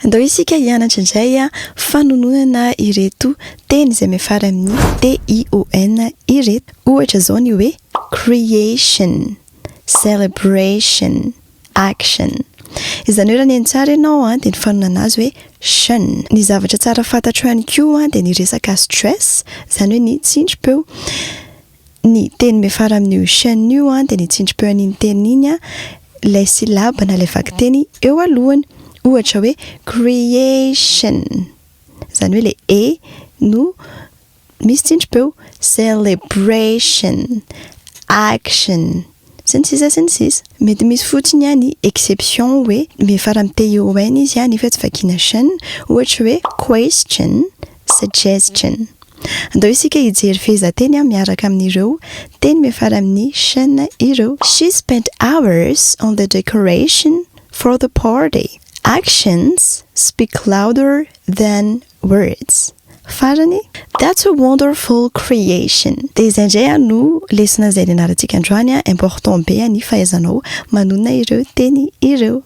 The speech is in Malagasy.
Andao isika hianatra indray fanononana ireto teny izay miafara amin'ny TION ireto. Ohatra zao ny hoe creation, celebration, action. Izany hoe raha neny tsara ianao dia ny fanonana azy hoe tion. Ny zavatra tsara fantatro ihany koa dia ny resaka stress, izany hoe ny tsindrim-peo. Ny teny miafara amin'io tion io dia ny tsindrim-peo an'iny teny iny ilay silaba na ilay vaky-teny eo alohany. Ohatra hoe creation, izany hoe ilay e no misy tsindrim-peo. Celebration, action, sy ny sisa. Mety misy fotsiny ny exception hoe miafara amin'ny TION izy nefa tsy vakiana tion. Ohatra hoe question, suggestion. Andao isika hijery fehezanteny miaraka amin'ireo teny miafara amin'ny tion ireo. She spent hours on the decoration for the party. Actions speak louder than words. Farany, that's a wonderful creation. Dia izay indray no lesona izay nianarantsika androany important be ny fahaizanao manona ireo teny ireo.